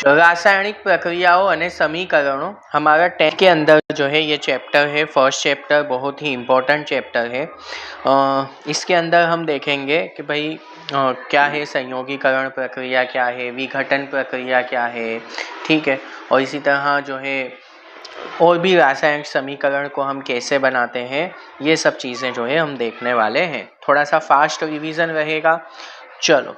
रासायनिक प्रक्रियाओं और समीकरणों हमारा 10 के अंदर जो है ये चैप्टर है। फर्स्ट चैप्टर बहुत ही इम्पोर्टेंट चैप्टर है। इसके अंदर हम देखेंगे कि भाई क्या है संयोगीकरण प्रक्रिया, क्या है विघटन प्रक्रिया, क्या है, ठीक है। और इसी तरह जो है और भी रासायनिक समीकरण को हम कैसे बनाते हैं, ये सब चीज़ें जो है हम देखने वाले हैं। थोड़ा सा फास्ट रिवीजन रहेगा। चलो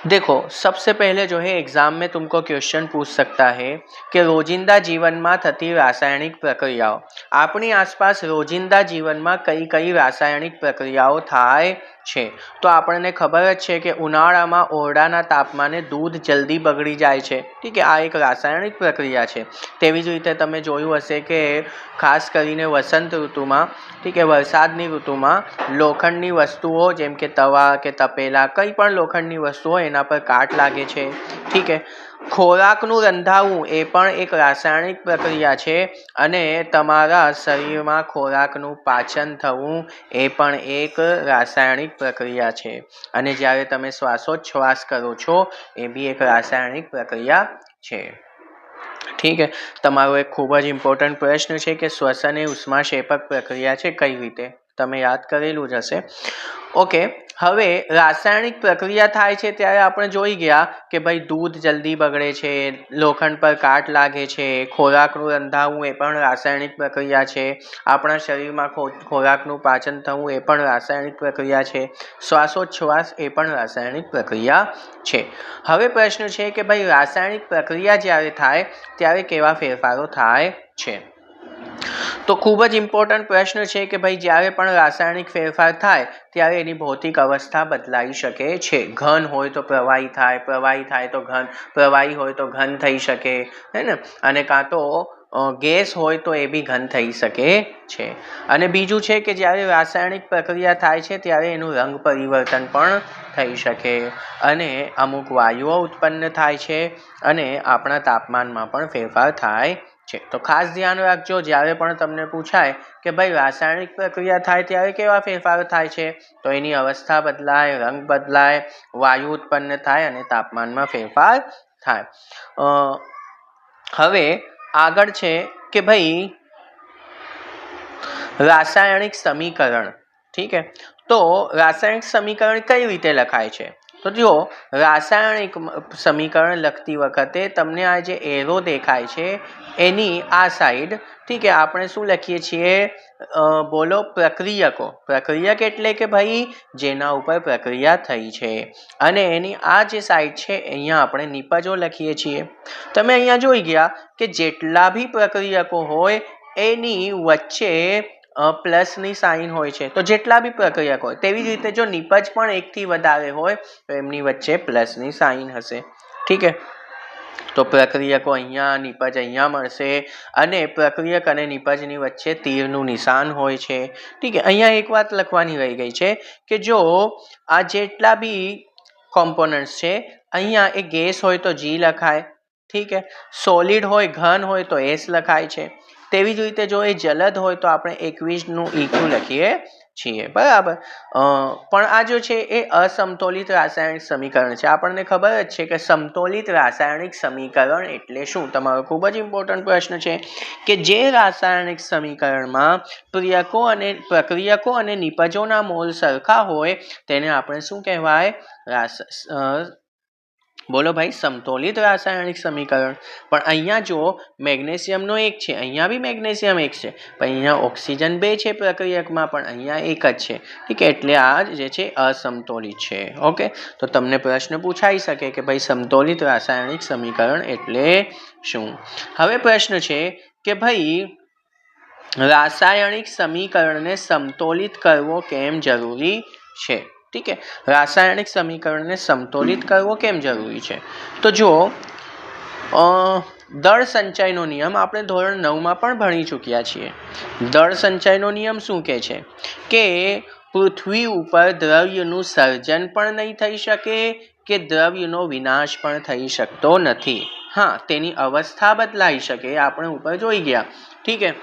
देखो, सबसे पहले जो है एग्जाम में तुमको क्वेश्चन पूछ सकता है कि रोजिंदा जीवन में थती रासायनिक प्रक्रियाओं। अपनी आसपास रोजिंदा जीवन में कई कई रासायनिक प्रक्रियाओं थाय छे। तो आपने खबर ज छे कि उनाळा में ओरडाना तापमाने दूध जल्दी बगड़ी जाए छे, ठीक है। आ एक रासायनिक प्रक्रिया है। तेवी ज रीते तमे जोयुं हशे कि खास करीने वसंत ऋतु में, ठीक है, वरसादनी ऋतु में लोखंडनी वस्तुओं जेम के तवा के तपेला कई पण लोखंडनी वस्तुओं एना पर काट लागे छे, ठीक है। खोराकनुं रंधावुं ए पण एक रासायनिक प्रक्रिया है। अने तमारा शरीर में खोराकनुं पाचन थवुं ए पण एक रासायनिक प्रक्रिया है। अने ज्यारे तमे श्वासोच्छ्वास करो छो ए भी एक रासायनिक प्रक्रिया है, ठीक है। तमारो एक खूब ज इम्पोर्टंट प्रश्न है कि श्वसन ए उष्माक्षेपक प्रक्रिया है, कई रीते तमे याद करेलुं ज हशे। ओके, हवे रासायनिक प्रक्रिया थाय छे त्यारे आपणे जोई गया कि भाई दूध जल्दी बगड़े छे, लोखंड पर काट लागे छे, खोराकनुं रंधावुं ए पण रासायनिक प्रक्रिया है, आपणा शरीर में खोराकनुं पाचन थवुं ए पण रासायनिक प्रक्रिया है, श्वासोच्छ्वास ए पण रासायनिक प्रक्रिया है। हवे प्रश्न है कि भाई रासायनिक प्रक्रिया ज्यारे थाय त्यारे केवा फेरफारो थाय छे। तो खूब ज इम्पोर्टंट प्रश्न है कि भाई ज्यारे पण रासायनिक फेरफार थाय त्यारे एनी भौतिक अवस्था बदलाई शके छे। घन होय तो प्रवाही थाय, प्रवाही थाय तो घन, प्रवाही होय तो घन थई शके, है ने। अने कां तो गैस होय तो ए भी घन थई शके छे। अने बीजुं छे कि ज्यारे रासायनिक प्रक्रिया थाय छे त्यारे एनुं रंग परिवर्तन पण थई शके, अने अमुक वायुओ उत्पन्न थाय छे, अने आपणा तापमानमां पण फेरफार थाय छे। तो खास ध्यान राखजो, ज्यारे पण तमने पूछाय कि भाई रासायनिक प्रक्रिया थाय त्यारे केवा फेरफार थाय छे, तो एनी अवस्था बदलाय, रंग बदलाय, वायु उत्पन्न थाय अने तापमानमां फेरफार थाय। हवे आगळ छे कि भाई रासायनिक समीकरण, ठीक है। तो रासायनिक समीकरण कई रीते लखाय छे। तो जो रासायनिक समीकरण लखती वखते तमने आ जे एरो देखाय छे एनी आ साइड, ठीक है, आपणे शुं लखीए छीए, बोलो प्रक्रियको। प्रक्रियक एटले के भाई जेना उपर प्रक्रिया थई छे, अने एनी आ जे साइड छे अहींया आपणे निपजो लखीए छीए। तमे अहींया जोई गया कि जेटला भी प्रक्रियको होय एनी वच्चे प्लसनी साइन होय छे। तो जेटला भी प्रक्रियक होय तेवी ज रीते जो निपज पण एक थी वधारे होय तो एमनी वच्चे प्लसनी साइन हशे, ठीक है। तो प्रक्रियको अहींया, निपज अहींया मळशे, अने प्रक्रियक अने निपजनी वच्चे तीरनुं निशान होय छे, ठीक है। अहींया एक वात लखवानी रही गई छे कि जो आ जेटला भी कॉम्पोनंट्स छे अहींया ए गैस होय तो जी लखाय, ठीक है। सॉलिड होय, घन होय तो एस लखाय छे। तेवी ज रीते जो ए जलद होय तो आपणे एक्विसनुं ईक्यू लखीए छीए, बराबर। पण आ जो छे ए असमतोलित रासायनिक समीकरण छे। आपणे खबर ज छे कि समतोलित रासायनिक समीकरण एटले शुं। तमारो खूब ज इम्पोर्टंट प्रश्न छे कि जे रासायनिक समीकरणमां प्रक्रियको अने निपजोना मोल सरखा होय तेने आपणे शुं कहेवाय? बोलो भाई, समतोलित रासायनिक समीकरण। पण अहींया जो मैग्नेशियमनो एक छे, अहींया भी मैग्नेशियम एक छे, पण अहींया ऑक्सिजन 2 छे प्रक्रियकमां, पण अहींया एक ज छे, ठीक है। एटले आ जे छे असमतोलित छे। ओके, तो तमने प्रश्न पूछाई सके कि भाई समतोलित रासायनिक समीकरण एटले शुं। हवे प्रश्न छे कि भाई रासायनिक समीकरणने समतोलित करवो केम जरूरी छे, ठीक है। रासायनिक समीकरण ने समतोलित करवो केम जरूरी है? तो जो दળ સંચયનો નિયમ આપણે ધોરણ 9 માં પણ ભણી ચૂક્યા છીએ। દળ સંચયનો નિયમ શું કહે છે કે પૃથ્વી ઉપર દ્રવ્યનું સર્જન પણ નહીં થઈ શકે કે દ્રવ્યનો વિનાશ પણ થઈ શકતો નથી। हाँ, તેની અવસ્થા બદલાઈ શકે, આપણે ઉપર જોઈ ગયા, ठीक है।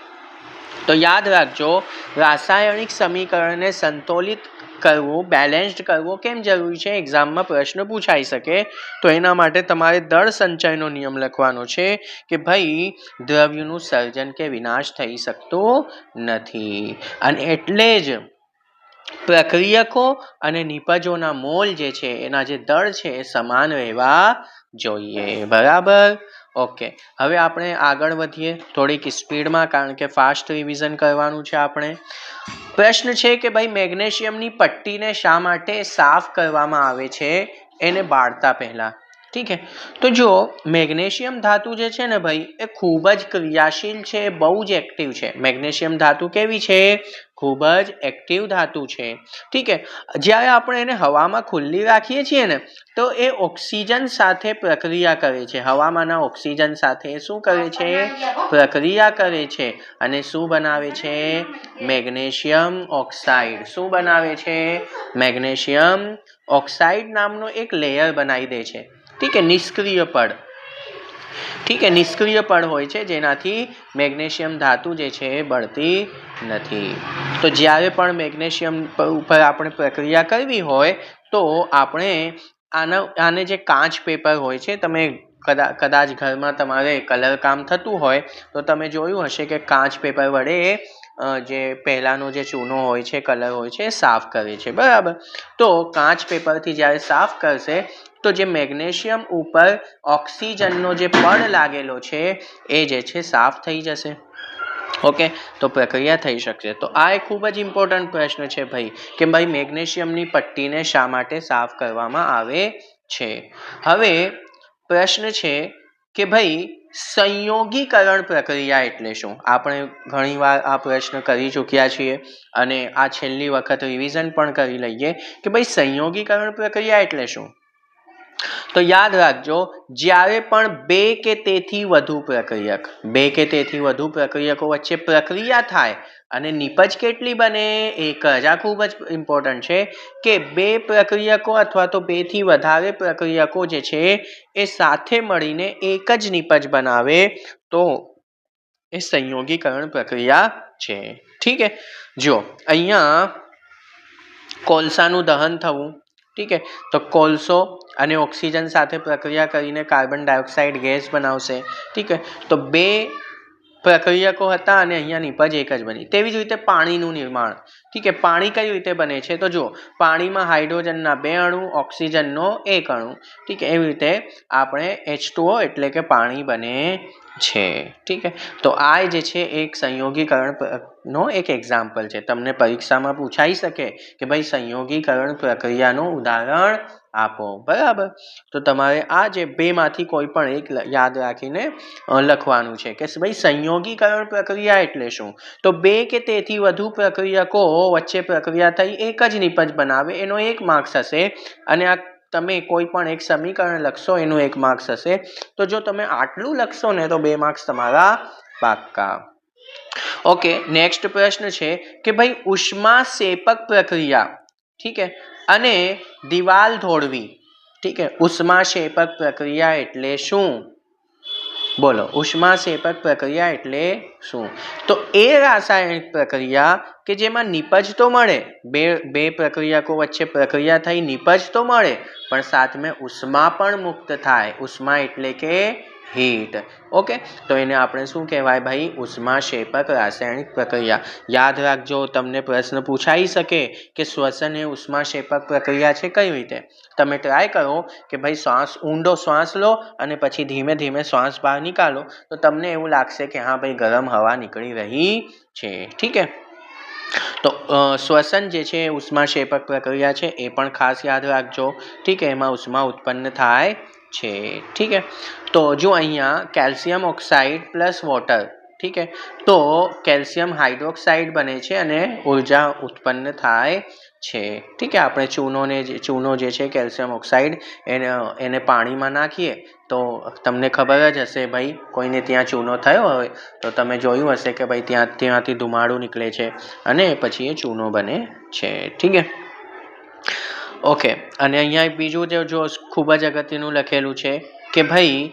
तो याद रखो, रासायनिक समीकरण ने संतुलित કરવું, બેલેન્સ્ડ કરવો કેમ જરૂરી છે, એક્ઝામમાં પ્રશ્ન પૂછાઈ શકે. તો એના માટે તમારે દળ સંચયનો નિયમ લખવાનો છે કે ભાઈ દ્રવ્યનું સર્જન કે વિનાશ થઈ શકતો નથી, અને એટલે જ પ્રક્રિયકો અને નિપજોના મોલ જે છે એના જે દળ છે એ સમાન રહેવા જોઈએ. બરાબર, ઓકે. હવે આપણે આગળ વધીએ થોડીક સ્પીડમાં, કારણ કે ફાસ્ટ રિવિઝન કરવાનું છે આપણે. પ્રશ્ન છે કે ભાઈ મેગ્નેશિયમની પટ્ટીને શા માટે સાફ કરવામાં આવે છે એને બાળતા પહેલા. ઠીક છે, તો જો મેગ્નેશિયમ ધાતુ જે છે ને ભાઈ એ ખૂબ જ ક્રિયાશીલ છે, બહુ જ એક્ટિવ છે. મેગ્નેશિયમ ધાતુ કેવી છે, ખૂબ જ એક્ટિવ ધાતુ છે. ઠીક છે, જ્યારે આપણે એને હવામાં ખુલ્લી રાખીએ છીએ ને તો એ ઓક્સિજન સાથે પ્રક્રિયા કરે છે, હવામાંના ઓક્સિજન સાથે શું કરે છે, પ્રક્રિયા કરે છે, અને શું બનાવે છે, મેગ્નેશિયમ ઓક્સાઇડ. શું બનાવે છે, મેગ્નેશિયમ ઓક્સાઇડ નામનો એક લેયર બનાવી દે છે. ઠીક છે, નિષ્ક્રિય પડ. ઠીક છે, નિષ્ક્રિય પડ હોય છે જેનાથી મેગ્નેશિયમ ધાતુ જે છે એ બળતી નથી. તો જ્યારે પણ મેગ્નેશિયમ ઉપર આપણે પ્રક્રિયા કરવી હોય તો આપણે આને જે કાચ પેપર હોય છે, તમે કદાચ ઘરમાં તમારે કલર કામ થતું હોય તો તમે જોયું હશે કે કાચ પેપર વડે જે પહેલાંનો જે ચૂનો હોય છે, કલર હોય છે, સાફ કરે છે. બરાબર, તો કાચ પેપરથી જ્યારે સાફ કરશે તો જે મેગ્નેશિયમ ઉપર ઓક્સિજનનો જે પડ લાગેલો છે એ જે છે સાફ થઈ જશે. ઓકે, તો પ્રક્રિયા થઈ શકશે. તો આ એક ખૂબ જ ઇમ્પોર્ટન્ટ પ્રશ્ન છે ભાઈ, કે ભાઈ મેગ્નેશિયમની પટ્ટીને શા માટે સાફ કરવામાં આવે છે. હવે પ્રશ્ન છે કે ભાઈ સંયોગીકરણ પ્રક્રિયા એટલે શું. આપણે ઘણીવાર આ પ્રશ્ન કરી ચૂક્યા છીએ અને આ છેલ્લી વખત રિવિઝન પણ કરી લઈએ કે ભાઈ સંયોગીકરણ પ્રક્રિયા એટલે શું. તો યાદ રાખજો, જ્યારે પણ બે કે તેથી વધુ પ્રક્રિયકો વચ્ચે પ્રક્રિયા થાય અને નિપજ કેટલી બને, એક જ. આ ખૂબ જ ઇમ્પોર્ટન્ટ છે કે બે પ્રક્રિયકો અથવા તો બેથી વધારે પ્રક્રિયકો જે છે એ સાથે મળીને એક જ નિપજ બનાવે તો એ સંયોગીકરણ પ્રક્રિયા છે. ઠીક છે, જો અહીંયા કોલસાનું દહન થવું. ઠીક છે, તો કોલસો અને ઓક્સિજન સાથે પ્રક્રિયા કરીને કાર્બન ડાયોક્સાઇડ ગેસ બનાવશે. ઠીક છે, તો બે પ્રક્રિયકો હતા અને અહીંયા નિપજ એક જ બની. તેવી જ રીતે પાણીનું નિર્માણ. ઠીક છે, પાણી કઈ રીતે બને છે, તો જો પાણીમાં હાઇડ્રોજનના 2 અણુ, ઓક્સિજનનો 1 અણુ. ઠીક છે, એવી રીતે આપણે H2O એટલે કે પાણી બને છે. ઠીક છે, તો આ જે છે એક સંયોગીકરણનો એક એક્ઝામ્પલ છે. તમને પરીક્ષામાં પૂછાઈ શકે કે ભાઈ સંયોગીકરણ પ્રક્રિયાનું ઉદાહરણ આપો. બરાબર, તો તમારે આ જે બેમાંથી કોઈ પણ એક યાદ રાખીને લખવાનું છે કે ભાઈ સંયોગીકરણ પ્રક્રિયા એટલે શું. તો બે કે તેથી વધુ પ્રક્રિયકો વચ્ચે પ્રક્રિયા થઈ એક જ નિપજ બનાવે એનો 1 માર્ક્સ હશે, અને આ તમે કોઈ પણ એક સમીકરણ લખશો એનું 1 માર્ક્સ હશે. તો જો તમે આટલું લખશો ને તો 2 માર્ક્સ તમારા પાક્કા. ઓકે, નેક્સ્ટ પ્રશ્ન છે કે ભાઈ ઉષ્માક્ષેપક પ્રક્રિયા. ઠીક છે, અને દિવાલ ધોળવી. ઠીક છે, ઉષ્માક્ષેપક પ્રક્રિયા એટલે શું, બોલો. ઉષ્માક્ષેપક પ્રક્રિયા એટલે શું. તો એ રાસાયણિક પ્રક્રિયા કે જેમાં નિપજ તો મળે, બે પ્રક્રિયકો વચ્ચે પ્રક્રિયા થઈ નિપજ તો મળે, પણ સાથમે ઉષ્મા પણ મુક્ત થાય. ઉષ્મા એટલે કે હીટ. ઓકે, તો એને આપણે શું કહેવાય ભાઈ, ઉષ્માક્ષેપક રાસાયણિક પ્રક્રિયા. યાદ રાખજો, તમને પ્રશ્ન પૂછાઈ શકે કે શ્વસન એ ઉષ્માક્ષેપક પ્રક્રિયા છે કઈ રીતે. તમે ટ્રાય કરો કે ભાઈ ઊંડો શ્વાસ લો અને પછી ધીમે ધીમે શ્વાસ બહાર નીકાળો તો તમને એવું લાગશે કે હા ભાઈ ગરમ હવા નીકળી રહી છે. ઠીક છે, તો શ્વસન જે છે ઉષ્માક્ષેપક પ્રક્રિયા છે એ પણ ખાસ યાદ રાખજો. ઠીક છે, એમાં ઉષ્મા ઉત્પન્ન થાય છે. ઠીક છે, તો જો અહીંયા કેલ્શિયમ ઓક્સાઇડ પ્લસ વોટર. ઠીક છે, તો કેલ્શિયમ હાઇડ્રોક્સાઇડ બને છે અને ઉર્જા ઉત્પન્ન થાય છે. ઠીક છે, આપણે ચૂનો જે છે કેલ્શિયમ ઓક્સાઇડ એને પાણીમાં નાખીએ તો તમને ખબર જ હશે ભાઈ, કોઈને ત્યાં ચૂનો થયો હોય તો તમે જોયું હશે કે ભાઈ ત્યાંથી ધુમાડો નીકળે છે અને પછી એ ચૂનો બને છે. ઠીક છે, ઓકે. અને અહીંયા બીજું જો ખૂબ જ અગત્યનું લખેલું છે કે ભાઈ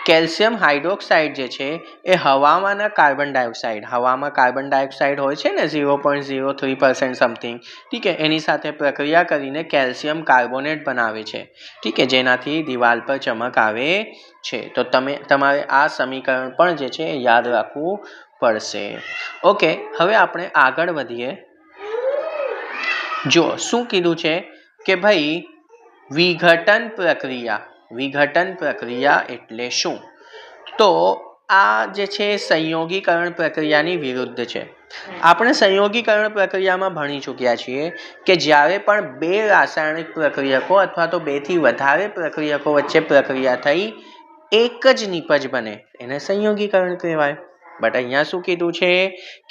કેલ્શિયમ હાઇડ્રોક્સાઇડ જે છે એ હવામાં કાર્બન ડાયોક્સાઇડ હોય છે ને 0.03% સમથિંગ, ઠીક છે, એની સાથે પ્રક્રિયા કરીને કેલ્શિયમ કાર્બોનેટ બનાવે છે, ઠીક છે, જેનાથી દિવાલ પર ચમક આવે છે. તો તમારે આ સમીકરણ પણ જે છે એ યાદ રાખવું પડશે. ઓકે, હવે આપણે આગળ વધીએ. જો શું કીધું છે કે ભાઈ વિઘટન પ્રક્રિયા એટલે શું? તો આ જે છે સંયોગીકરણ પ્રક્રિયાની વિરુદ્ધ છે. આપણે સંયોગીકરણ પ્રક્રિયામાં ભણી ચૂક્યા છીએ કે જ્યારે પણ બે રાસાયણિક પ્રક્રિયકો અથવા તો બેથી વધારે પ્રક્રિયકો વચ્ચે પ્રક્રિયા થઈ એક જ નિપજ બને એને સંયોગીકરણ કહેવાય. બટ અહીંયા શું કીધું છે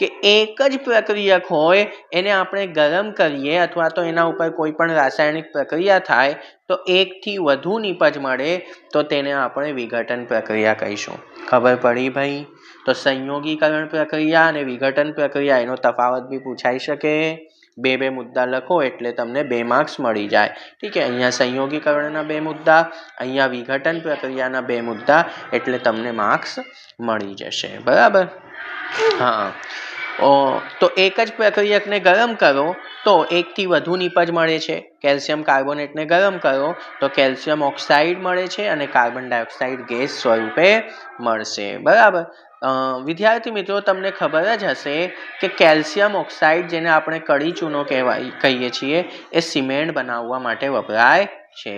કે એક જ પ્રક્રિયક હોય એને આપણે ગરમ કરીએ અથવા તો એના ઉપર કોઈ પણ રાસાયણિક પ્રક્રિયા થાય તો એકથી વધુ નિપજ મળે તો તેને આપણે વિઘટન પ્રક્રિયા કહીશું. ખબર પડી ભાઈ? તો સંયોગીકરણ પ્રક્રિયા અને વિઘટન પ્રક્રિયા એનો તફાવત બી પૂછાઈ શકે. બે મુદ્દા લખો એટલે તમને 2 માર્ક્સ મળી જાય. ઠીક છે, અહીંયા સંયોગીકરણના 2 મુદ્દા, અહીંયા વિઘટન પ્રક્રિયાના 2 મુદ્દા, એટલે તમને માર્ક્સ મળી જશે. બરાબર? હા. તો એક જ પ્રક્રિયકને ગરમ કરો તો એકથી વધુ નિપજ મળે છે. કેલ્શિયમ કાર્બોનેટને ગરમ કરો તો કેલ્શિયમ ઓક્સાઇડ મળે છે અને કાર્બન ડાયોક્સાઇડ ગેસ સ્વરૂપે મળશે. બરાબર? વિદ્યાર્થી મિત્રો, તમને ખબર જ હશે કે કેલ્શિયમ ઓક્સાઇડ, જેને આપણે કડી ચૂનો કહીએ છીએ, એ સિમેન્ટ બનાવવા માટે વપરાય છે.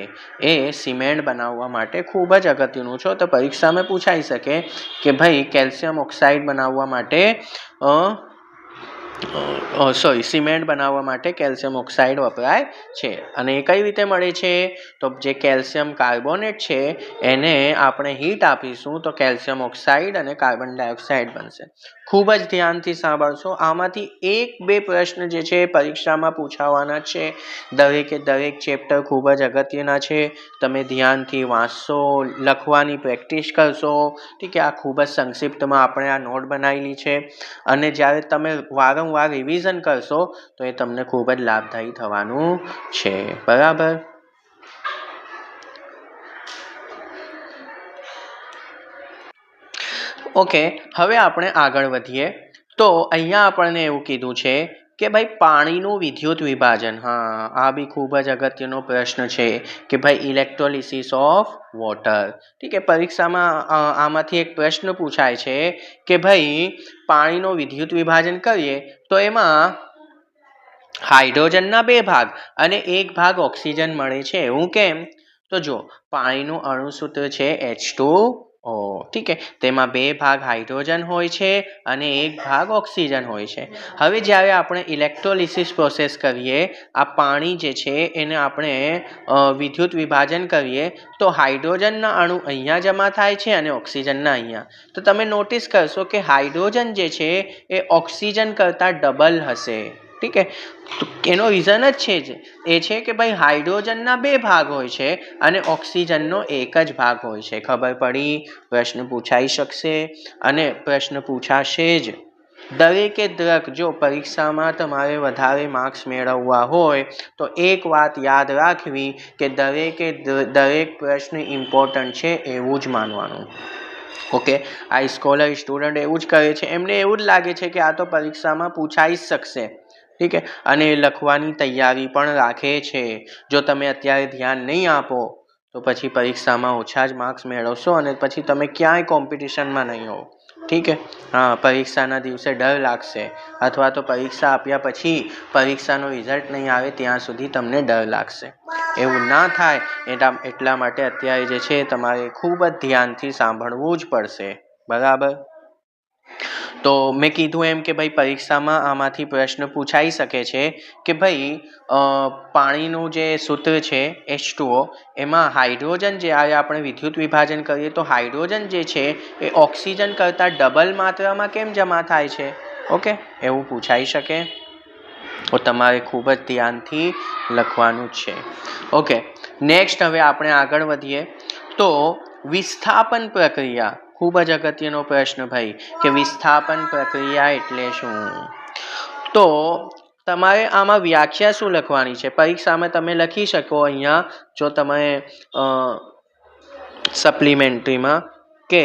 એ સિમેન્ટ બનાવવા માટે ખૂબ જ અગત્યનું છે. તો પરીક્ષામાં પૂછાઈ શકે કે ભાઈ કેલ્શિયમ ઓક્સાઇડ બનાવવા માટે સિમેન્ટ બનાવવા માટે કેલ્શિયમ ઓક્સાઇડ વપરાય છે. અને એ કઈ રીતે મળે છે? તો જે કેલ્શિયમ કાર્બોનેટ છે એને આપણે હીટ આપીશું તો કેલ્શિયમ ઓક્સાઇડ અને કાર્બન ડાયોક્સાઇડ બનશે. ખૂબ જ ધ્યાનથી સાંભળશો. આમાંથી 1-2 પ્રશ્ન જે છે પરીક્ષામાં પૂછાવાના છે. દરેક ચેપ્ટર ખૂબ જ અગત્યના છે. તમે ધ્યાનથી વાંચશો, લખવાની પ્રેક્ટિસ કરશો. ઠીક છે, આ ખૂબ જ સંક્ષિપ્તમાં આપણે આ નોટ બનાવેલી છે અને જ્યારે તમે વારંવાર રિવિઝન કરશો તો એ તમને ખૂબ જ લાભદાયી થવાનું છે. બરાબર? ઓકે, હવે આપણે આગળ વધીએ. તો અહીંયા આપણને એવું કીધું છે કે ભાઈ પાણીનું વિદ્યુત વિભાજન. હા, આ બી ખૂબ જ અગત્યનો પ્રશ્ન છે કે ભાઈ ઇલેક્ટ્રોલિસિસ ઓફ વોટર. ઠીક છે, પરીક્ષામાં આમાંથી એક પ્રશ્ન પૂછાય છે કે ભાઈ પાણીનો વિદ્યુત વિભાજન કરીએ તો એમાં હાઇડ્રોજનના 2 ભાગ અને 1 ભાગ ઓક્સિજન મળે છે. એવું કેમ? તો જો પાણીનું અણુસૂત્ર છે H2O. ઠીક છે, તેમાં 2 ભાગ હાઇડ્રોજન હોય છે અને 1 ભાગ ઓક્સિજન હોય છે. હવે જ્યારે આપણે ઇલેક્ટ્રોલિસિસ પ્રોસેસ કરીએ, આ પાણી જે છે એને આપણે વિદ્યુત વિભાજન કરીએ તો હાઇડ્રોજનના અણુ અહીંયા જમા થાય છે અને ઓક્સિજનના અહીંયા. તો તમે નોટિસ કરશો કે હાઇડ્રોજન જે છે એ ઓક્સિજન કરતાં ડબલ હશે. ઠીક છે, એનો રીઝન જ છે કે ભાઈ હાઇડ્રોજનના 2 ભાગ હોય છે અને ઓક્સિજનનો 1 જ ભાગ હોય છે. ખબર પડી? પ્રશ્ન પૂછાઈ શકશે અને પ્રશ્ન પૂછાશે જ. જો પરીક્ષામાં તમારે વધારે માર્ક્સ મેળવવા હોય તો એક વાત યાદ રાખવી કે દરેક પ્રશ્ન ઇમ્પોર્ટન્ટ છે એવું જ માનવાનું. ઓકે, આ સ્કોલર સ્ટુડન્ટ એવું જ કરે છે. એમને એવું જ લાગે છે કે આ તો પરીક્ષામાં પૂછાઈ જ શકશે. ઠીક છે, અને લખવાની તૈયારી પણ રાખે છે. જો તમે અત્યારે ધ્યાન નહીં આપો તો પછી પરીક્ષામાં ઓછા જ માર્ક્સ મેળવશો અને પછી તમે ક્યાંય કોમ્પિટિશનમાં નહીં હો. ઠીક છે, હા, પરીક્ષાના દિવસે ડર લાગશે અથવા તો પરીક્ષા આપ્યા પછી પરીક્ષાનો રિઝલ્ટ નહીં આવે ત્યાં સુધી તમને ડર લાગશે. એવું ના થાય એટલા માટે અત્યારે જે છે તમારે ખૂબ જ ધ્યાનથી સાંભળવું જ પડશે. બરાબર? તો મેં કીધું એમ કે ભાઈ પરીક્ષામાં આમાંથી પ્રશ્ન પૂછાઈ શકે છે કે ભાઈ પાણીનું જે સૂત્ર છે H2O, એમાં હાઇડ્રોજન જ્યારે આપણે વિદ્યુત વિભાજન કરીએ તો હાઇડ્રોજન જે છે એ ઓક્સિજન કરતાં ડબલ માત્રામાં કેમ જમા થાય છે? ઓકે, એવું પૂછાઈ શકે. તો તમારે ખૂબ જ ધ્યાનથી લખવાનું છે. ઓકે, નેક્સ્ટ હવે આપણે આગળ વધીએ. તો વિસ્થાપન પ્રક્રિયા, ખૂબ જ અગત્યનો પ્રશ્ન ભાઈ કે વિસ્થાપન પ્રક્રિયા એટલે શું? તો તમારે આમાં વ્યાખ્યા શું લખવાની છે? પરીક્ષામાં તમે લખી શકો અહીંયા, જો તમે સપ્લિમેન્ટરીમાં કે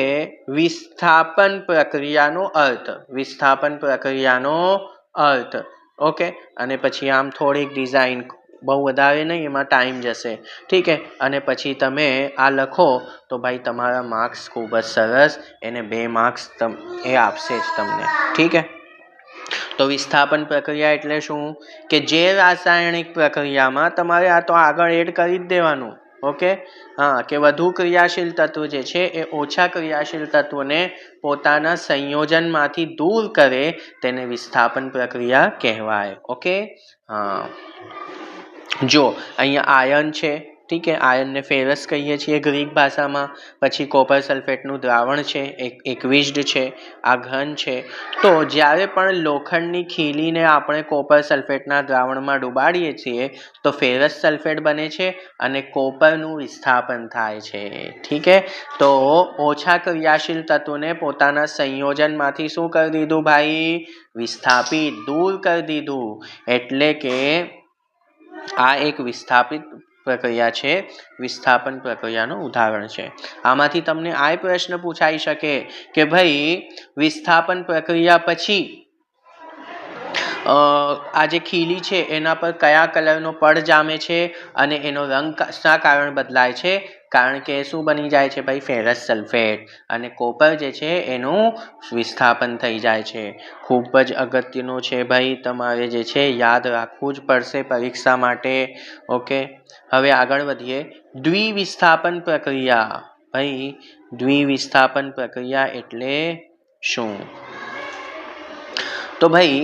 વિસ્થાપન પ્રક્રિયાનો અર્થ, વિસ્થાપન પ્રક્રિયાનો અર્થ. ઓકે, અને પછી આમ થોડીક ડિઝાઇન, બહુ વધારે નહીં, એમાં ટાઈમ જશે. ઠીક છે, અને પછી તમે આ લખો તો ભાઈ તમારા માર્ક્સ ખૂબ જ સરસ, એને 2 માર્ક્સ એ આપશે જ તમને. ઠીક છે. તો વિસ્થાપન પ્રક્રિયા એટલે શું કે જે રાસાયણિક પ્રક્રિયામાં તમારે આ તો આગળ એડ કરી જ દેવાનું. ઓકે, હા, કે વધુ ક્રિયાશીલ તત્વ જે છે એ ઓછા ક્રિયાશીલ તત્વોને પોતાના સંયોજનમાંથી દૂર કરે તેને વિસ્થાપન પ્રક્રિયા કહેવાય. ઓકે, હા, જો અહીંયા આયન છે. ઠીક છે, આયનને ફેરસ કહીએ છીએ ગ્રીક ભાષામાં. પછી કોપર સલ્ફેટનું દ્રાવણ છે, એકવિસ્ડ છે, આ ઘન છે. તો જ્યારે પણ લોખંડની ખીલીને આપણે કોપર સલ્ફેટના દ્રાવણમાં ડુબાડીએ છીએ તો ફેરસ સલ્ફેટ બને છે અને કોપરનું વિસ્થાપન થાય છે. ઠીક છે, તો ઓછા ક્રિયાશીલ તત્વોને પોતાના સંયોજનમાંથી શું કરી દીધું ભાઈ? વિસ્થાપિત, દૂર કરી દીધું. એટલે કે આ એક વિસ્થાપિત પ્રક્રિયા છે, વિસ્થાપન પ્રક્રિયાનું ઉદાહરણ છે. આમાંથી તમને આ પ્રશ્ન પૂછાઈ શકે કે ભાઈ વિસ્થાપન પ્રક્રિયા પછી આ જે ખીલી છે એના પર કયા કલરનો પડ જામે છે અને એનો રંગ શા કારણ બદલાય છે? કારણ કે શું બની જાય છે ભાઈ? Ferrous sulphate. અને કોપર જે છે એનું વિસ્થાપન થઈ જાય છે. ખૂબ જ અગત્યનું છે ભાઈ, તમારે જે છે યાદ રાખવું જ પડશે પરીક્ષા માટે. ઓકે, હવે આગળ વધીએ. દ્વિવિસ્થાપન પ્રક્રિયા. ભાઈ દ્વિવિસ્થાપન પ્રક્રિયા એટલે શું? તો ભાઈ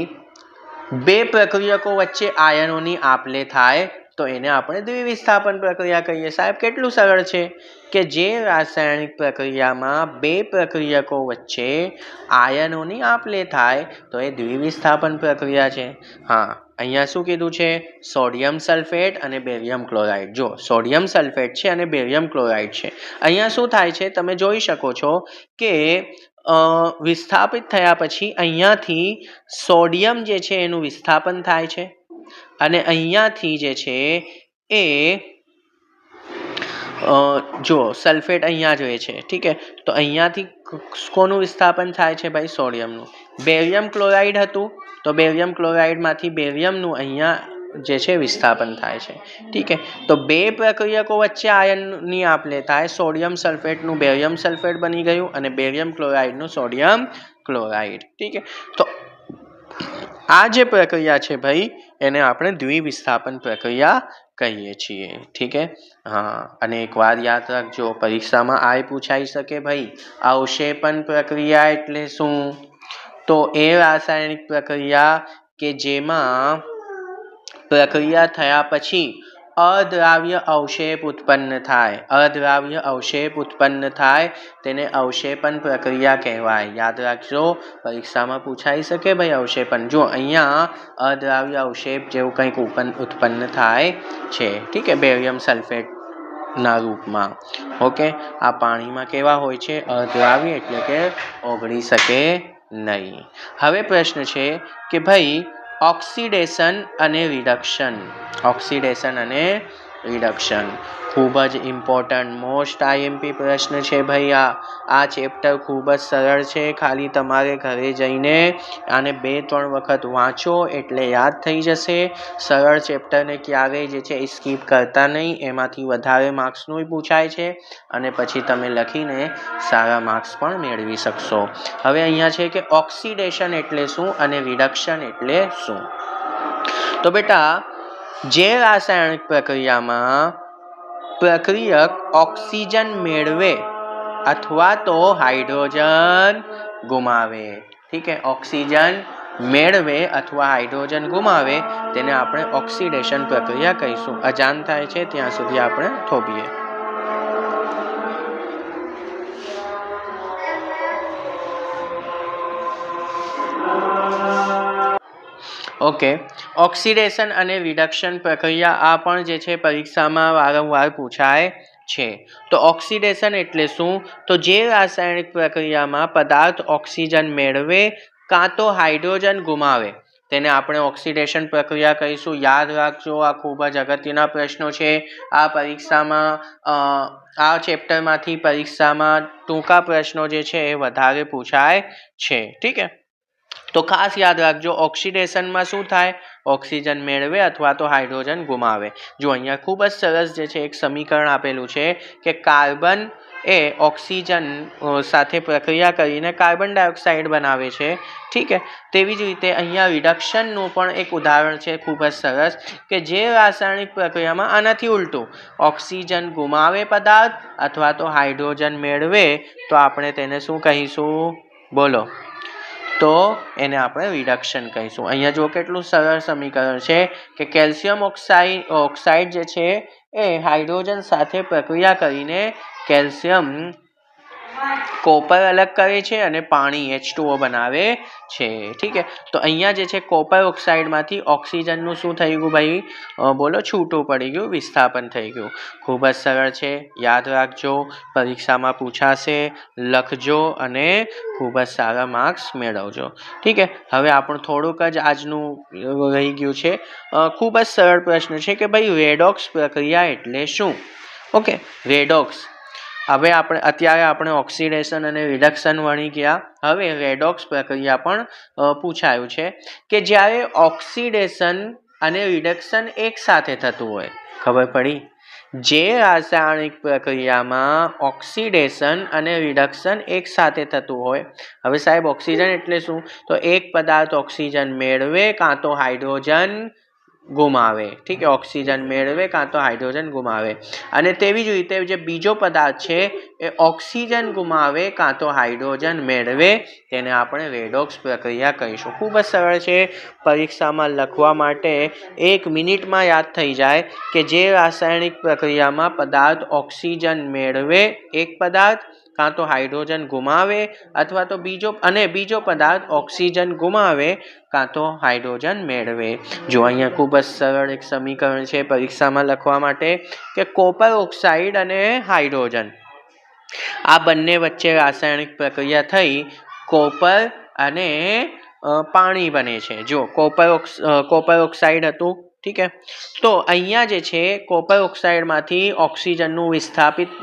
2 પ્રક્રિયકો વચ્ચે આયનોની આપ-લે થાય તો એને આપણે દ્વિવિસ્થાપન પ્રક્રિયા કહીએ. સાહેબ કેટલું સરળ છે કે જે રાસાયણિક પ્રક્રિયામાં 2 પ્રક્રિયકો વચ્ચે આયનોની આપ-લે થાય તો એ દ્વિવિસ્થાપન પ્રક્રિયા છે. હા, અહીંયા શું કીધું છે? સોડિયમ સલ્ફેટ અને બેરિયમ ક્લોરાઇડ. જો સોડિયમ સલ્ફેટ છે અને બેરિયમ ક્લોરાઇડ છે. અહીંયા શું થાય છે તમે જોઈ શકો છો કે વિસ્થાપિત થયા પછી અહીંયાથી સોડિયમ જે છે એનું વિસ્થાપન થાય છે અને અહીંયાથી જે છે એ જો સલ્ફેટ અહીંયા જોઈએ છે. ઠીક છે, તો અહીંયાથી કોનું વિસ્થાપન થાય છે ભાઈ? સોડિયમનું. બેરિયમ ક્લોરાઇડ હતું તો બેરિયમ ક્લોરાઇડમાંથી બેરિયમનું અહીંયા જે છે વિસ્થાપન થાય છે. ઠીક છે, તો 2 પ્રક્રિયકો વચ્ચે આયનની આપ-લે થાય. સોડિયમ સલ્ફેટનું બેરિયમ સલ્ફેટ બની ગયું અને બેરિયમ ક્લોરાઇડનું સોડિયમ ક્લોરાઇડ. ઠીક છે, તો આ જે પ્રક્રિયા છે ભાઈ એને આપણે દ્વિવિસ્થાપન પ્રક્રિયા કહીએ છીએ. ઠીક છે, હા, અને એક વાત યાદ રાખજો, પરીક્ષામાં આ પૂછાઈ શકે ભાઈ અવક્ષેપન પ્રક્રિયા એટલે શું? તો એ રાસાયણિક પ્રક્રિયા કે જેમાં પ્રક્રિયા થયા પછી અદ્રાવ્ય અવક્ષેપ ઉત્પન્ન થાય. અદ્રાવ્ય અવક્ષેપ ઉત્પન્ન થાય તેને અવક્ષેપન પ્રક્રિયા કહેવાય. યાદ રાખજો, પરીક્ષામાં પૂછાઈ શકે ભાઈ અવક્ષેપન. જો અહીંયા અદ્રાવ્ય અવક્ષેપ જેવું કંઈક ઉત્પન્ન થાય છે. ઠીક છે, બેરિયમ સલ્ફેટ ના રૂપમાં. ઓકે, આ પાણીમાં કેવા હોય છે? અદ્રાવ્ય, એટલે કે ઓગળી શકે નહીં. હવે પ્રશ્ન છે કે ભાઈ ઓક્સિડેશન અને રિડક્શન. ઓક્સિડેશન અને રિડક્શન ખૂબ જ ઇમ્પોર્ટન્ટ, મોસ્ટ આઈએમપી પ્રશ્ન છે ભાઈ. આ ચેપ્ટર ખૂબ જ સરળ છે. ખાલી તમારે ઘરે જઈને આને 2-3 વખત વાંચો એટલે યાદ થઈ જશે. સરળ ચેપ્ટરને ક્યારેય જે છે એ સ્કીપ કરતા નહીં. એમાંથી વધારે માર્ક્સનું પૂછાય છે અને પછી તમે લખીને સારા માર્ક્સ પણ મેળવી શકશો. હવે અહીંયા છે કે ઓક્સિડેશન એટલે શું અને રિડક્શન એટલે શું? તો બેટા જે રાસાયણિક પ્રક્રિયામાં પ્રક્રિયક ઓક્સિજન મેળવે અથવા તો હાઇડ્રોજન ગુમાવે. ઠીક છે, ઓક્સિજન મેળવે અથવા હાઇડ્રોજન ગુમાવે તેને આપણે ઓક્સિડેશન પ્રક્રિયા કહીશું. અજાન થાય છે ત્યાં સુધી આપણે થોભીએ. ઓકે, ઓક્સિડેશન અને રિડક્શન પ્રક્રિયા આ પણ જે છે પરીક્ષામાં વારંવાર પૂછાય છે. તો ઓક્સિડેશન એટલે શું? તો જે રાસાયણિક પ્રક્રિયામાં પદાર્થ ઓક્સિજન મેળવે કાં તો હાઇડ્રોજન ગુમાવે તેને આપણે ઓક્સિડેશન પ્રક્રિયા કહીશું. યાદ રાખજો, આ ખૂબ જ અગત્યના પ્રશ્નો છે. આ પરીક્ષામાં આ ચેપ્ટરમાંથી પરીક્ષામાં ટૂંકા પ્રશ્નો જે છે એ વધારે પૂછાય છે. ઠીક છે, તો ખાસ યાદ રાખજો, ઓક્સિડેશનમાં શું થાય? ઓક્સિજન મેળવે અથવા તો હાઇડ્રોજન ગુમાવે. જો અહીંયા ખૂબ જ સરસ જે છે એક સમીકરણ આપેલું છે કે કાર્બન એ ઓક્સિજન સાથે પ્રક્રિયા કરીને કાર્બન ડાયોક્સાઇડ બનાવે છે. ઠીક છે, તેવી જ રીતે અહીંયા રિડક્શનનું પણ એક ઉદાહરણ છે ખૂબ જ સરસ કે જે રાસાયણિક પ્રક્રિયામાં આનાથી ઉલટું ઓક્સિજન ગુમાવે પદાર્થ અથવા તો હાઇડ્રોજન મેળવે, તો આપણે તેને શું કહીશું? બોલો. તો એને આપણે રિડક્શન કહીશું. અહીંયા જો કેટલું સરળ સમીકરણ છે કે કેલ્શિયમ ઓક્સાઇડ જે છે એ હાઇડ્રોજન સાથે પ્રક્રિયા કરીને કેલ્શિયમ કોપર અલગ કરે છે અને પાણી H2O બનાવે છે. ઠીક છે, તો અહીંયા જે છે કોપર ઓક્સાઇડમાંથી ઓક્સિજનનું શું થઈ ગયું ભાઈ? બોલો, છૂટું પડી ગયું, વિસ્થાપન થઈ ગયું. ખૂબ જ સરળ છે, યાદ રાખજો, પરીક્ષામાં પૂછાશે, લખજો અને ખૂબ જ સારા માર્ક્સ મેળવજો. ઠીક છે, હવે આપણું થોડુંક જ આજનું રહી ગયું છે. ખૂબ જ સરળ પ્રશ્ન છે કે ભાઈ રેડોક્સ પ્રક્રિયા એટલે શું? Okay, redox. હવે અત્યારે આપણે ઓક્સિડેશન અને રિડક્શન ભણી ગયા. હવે રેડોક્સ પ્રક્રિયા પણ પૂછાયું છે કે જ્યારે ઓક્સિડેશન અને રિડક્શન એક સાથે થતું હોય. ખબર પડી? જે રાસાયણિક પ્રક્રિયામાં ઓક્સિડેશન અને રિડક્શન એક સાથે થતું હોય. હવે સાહેબ ઓક્સિજન એટલે શું? તો એક પદાર્થ ઓક્સિજન મેળવે કાં તો હાઇડ્રોજન ગુમાવે. ઠીક છે, ઓક્સિજન મેળવે કાં તો હાઇડ્રોજન ગુમાવે. અને તેવી જ રીતે જે બીજો પદાર્થ છે એ ઓક્સિજન ગુમાવે કાં તો હાઇડ્રોજન મેળવે, તેને આપણે રેડોક્સ પ્રક્રિયા કહીશું. ખૂબ જ સરળ છે, પરીક્ષામાં લખવા માટે 1 મિનિટમાં યાદ થઈ જાય કે જે રાસાયણિક પ્રક્રિયામાં પદાર્થ ઓક્સિજન મેળવે એક પદાર્થ કાં તો હાઇડ્રોજન ગુમાવે અથવા તો બીજો પદાર્થ ઓક્સિજન ગુમાવે કાં તો હાઇડ્રોજન મેળવે. જો અહીંયા ખૂબ જ સરળ એક સમીકરણ છે પરીક્ષામાં લખવા માટે કે કોપર ઓક્સાઇડ અને હાઇડ્રોજન આ બંને વચ્ચે રાસાયણિક પ્રક્રિયા થઈ કોપર અને પાણી બને છે. જો કોપર ઓક્સાઇડ હતું, ઠીક છે, તો અહીંયા જે છે કોપર ઓક્સાઇડમાંથી ઓક્સિજનનું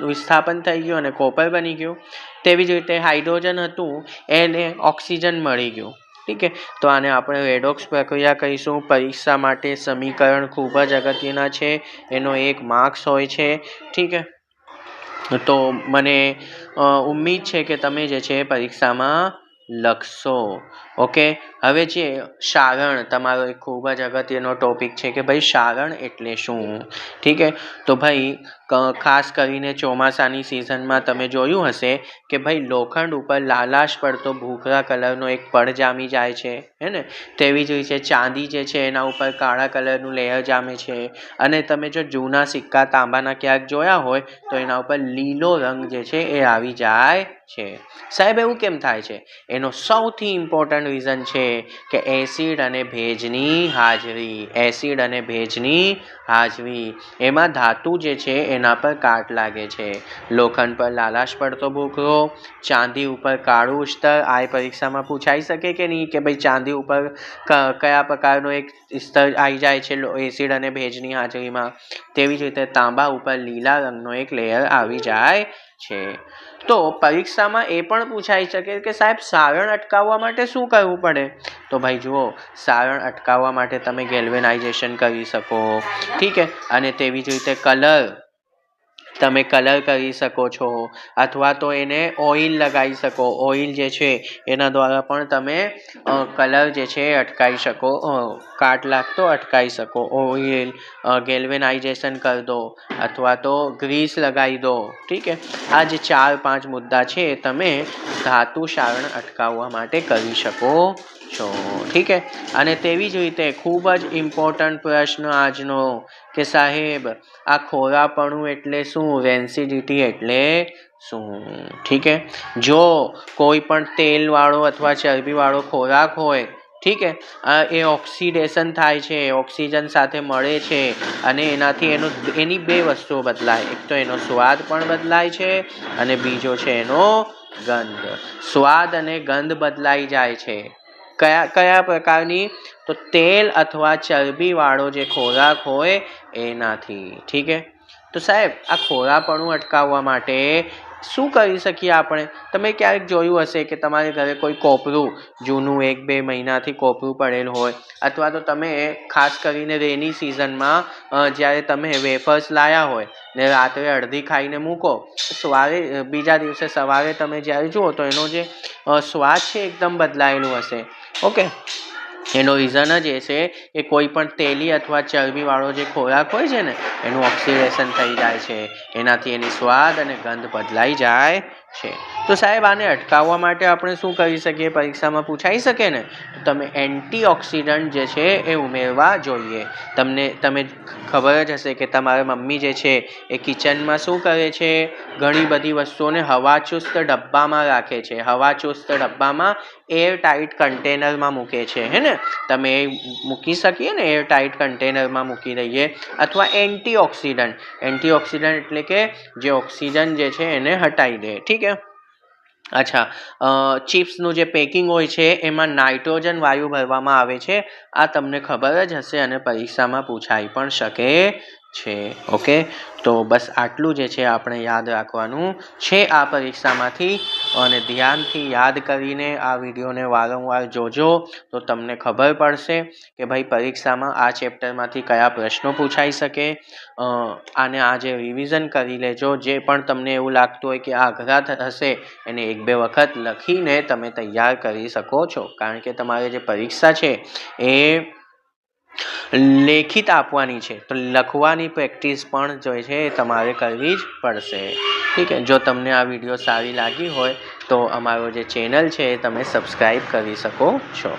વિસ્થાપન થઈ ગયું અને કોપર બની ગયું. તેવી જ રીતે હાઇડ્રોજન હતું, એને ઓક્સિજન મળી ગયું. ઠીક છે, તો આને આપણે રેડોક્સ પ્રક્રિયા કહીશું. પરીક્ષા માટે સમીકરણ ખૂબ જ અગત્યના છે, એનો 1 માર્ક્સ હોય છે. ઠીક છે, તો મને ઉમ્મીદ છે કે તમે જે છે પરીક્ષામાં લખશો. ઓકે, હવે જે સારણ તમારો એક ખૂબ જ અગત્યનો ટોપિક છે કે ભાઈ સારણ એટલે શું? ઠીક છે, તો ભાઈ ખાસ કરીને ચોમાસાની સિઝનમાં તમે જોયું હશે કે ભાઈ લોખંડ ઉપર લાલાશ પડતો ભૂખરા કલરનો એક પડ જામી જાય છે, હે ને? તેવી જ રીતે ચાંદી જે છે એના ઉપર કાળા કલરનું લેયર જામે છે. અને તમે જો જૂના સિક્કા તાંબાના ક્યાંક જોયા હોય તો એના ઉપર લીલો રંગ જે છે એ આવી જાય છે. સાહેબ એવું કેમ થાય છે? એનો સૌથી ઇમ્પોર્ટન્ટ રીઝન છે કે એસિડ અને ભેજની હાજરી. એમાં ધાતુ જે છે એના પર કાટ લાગે છે. લોખંડ પર લાલાશ પડતો ભૂખરો, ચાંદી ઉપર કાળું સ્તર. આ પરીક્ષામાં પૂછાઈ શકે કે નહીં કે ભાઈ ચાંદી ઉપર કયા પ્રકારનો એક સ્તર આવી જાય છે એસિડ અને ભેજની હાજરીમાં. તેવી જ રીતે તાંબા ઉપર લીલા રંગનો એક લેયર આવી જાય છે. તો પરીક્ષામાં એ પણ પૂછાઈ શકે કે સાહેબ સારણ અટકાવવા માટે શું કરવું પડે? તો ભાઈ જુઓ, સારણ અટકાવવા માટે તમે ગેલ્વેનાઇઝેશન કરી શકો. ઠીક છે, અને તેવી જ રીતે તમે કલર કરી શકો છો અથવા તો એને ઓઇલ લગાવી શકો. ઓઇલ જે છે એના દ્વારા પણ તમે કલર જે છે અટકાવી શકો, કાટ લાગતો અટકાવી શકો. ઓઇલ, ગેલ્વેનાઇઝેશન કરી દો અથવા તો ગ્રીસ લગાવી દો. ઠીક છે, આ જે 4-5 મુદ્દા છે તમે ધાતુ સારણ અટકાવવા માટે કરી શકો છો. ઠીક છે, અને તેવી જ રીતે ખૂબ જ ઇમ્પોર્ટન્ટ પ્રશ્ન આજનો કે સાહેબ આ ખોરાપણું એટલે શું? રેન્સિડિટી એટલે શું? ઠીક છે, જો કોઈ પણ તેલવાળો અથવા ચરબીવાળો ખોરાક હોય, ઠીક છે, એ ઓક્સિડેશન થાય છે, ઓક્સિજન સાથે મળે છે અને એનાથી એની 2 વસ્તુઓ બદલાય. એક તો એનો સ્વાદ પણ બદલાય છે અને બીજો છે એનો ગંધ. સ્વાદ અને ગંધ બદલાઈ જાય છે. કયા પ્રકારની? તો તેલ અથવા ચરબીવાળો જે ખોરાક હોય એનાથી. ઠીક છે. તો સાહેબ આ ખોરાપણું અટકાવવા માટે શું કરી શકીએ આપણે? તમે ક્યારેક જોયું હશે કે તમારે ઘરે કોઈ કોપરું જૂનું 1-2 મહિનાથી કોપરું પડેલ હોય, અથવા તો તમે ખાસ કરીને રેની સિઝનમાં જ્યારે તમે વેફર્સ લાવ્યા હોય ને રાત્રે અડધી ખાઈને મૂકો, બીજા દિવસે સવારે તમે જ્યારે જુઓ તો એનો જે સ્વાદ છે એકદમ બદલાયેલું હશે. ઓકે, એનો રીઝન જ એ છે કે કોઈ પણ તેલી અથવા ચરબીવાળો જે ખોરાક હોય છે ને એનું ઓક્સિડેશન થઈ જાય છે, એનાથી એની સ્વાદ અને ગંધ બદલાઈ જાય છે. તો સાહેબ આને અટકાવવા માટે આપણે શું કરી શકીએ? પરીક્ષામાં પૂછાઈ શકે ને. તો તમે એન્ટીઓક્સિડન્ટ જે છે એ ઉમેરવા જોઈએ. તમે ખબર જ હશે કે તમારા મમ્મી જે છે એ કિચનમાં શું કરે છે? ઘણી બધી વસ્તુઓને હવાચુસ્ત ડબ્બામાં રાખે છે. હવાચુસ્ત ડબ્બામાં એરટાઇટ કન્ટેનરમાં મૂકે છે, હે ને? તમે મૂકી શકીએ ને, એરટાઇટ કન્ટેનરમાં મૂકી દઈએ. અથવા એન્ટીઓક્સિડન્ટ એટલે કે જે ઓક્સિજન જે છે એને હટાવી દે. ઠીક છે. અચ્છા, ચિપ્સનું જે પેકિંગ હોય છે એમાં નાઇટ્રોજન વાયુ ભરવામાં આવે છે. આ તમને ખબર જ હશે અને પરીક્ષામાં પૂછાઈ પણ શકે છે. ઓકે, તો બસ આટલું જે છે આપણે યાદ રાખવાનું છે આ પરીક્ષામાંથી, અને ધ્યાનથી યાદ કરીને આ વિડીયોને વારંવાર જોજો તો તમને ખબર પડશે કે ભાઈ પરીક્ષામાં આ ચેપ્ટરમાંથી કયા પ્રશ્નો પૂછાઈ શકે. આને આજે રિવિઝન કરી લેજો. જે પણ તમને એવું લાગતું હોય કે આ અઘરા હશે એને 1-2 વખત લખીને તમે તૈયાર કરી શકો છો, કારણ કે તમારે જે પરીક્ષા છે એ લેખિત આપવાની છે, તો લખવાની પ્રેક્ટિસ પણ જો છે એ તમારે કરવી જ પડશે. ઠીક છે. જો તમને આ વિડીયો સારી લાગી હોય તો અમારો જે ચેનલ છે એ તમે સબસ્ક્રાઈબ કરી શકો છો.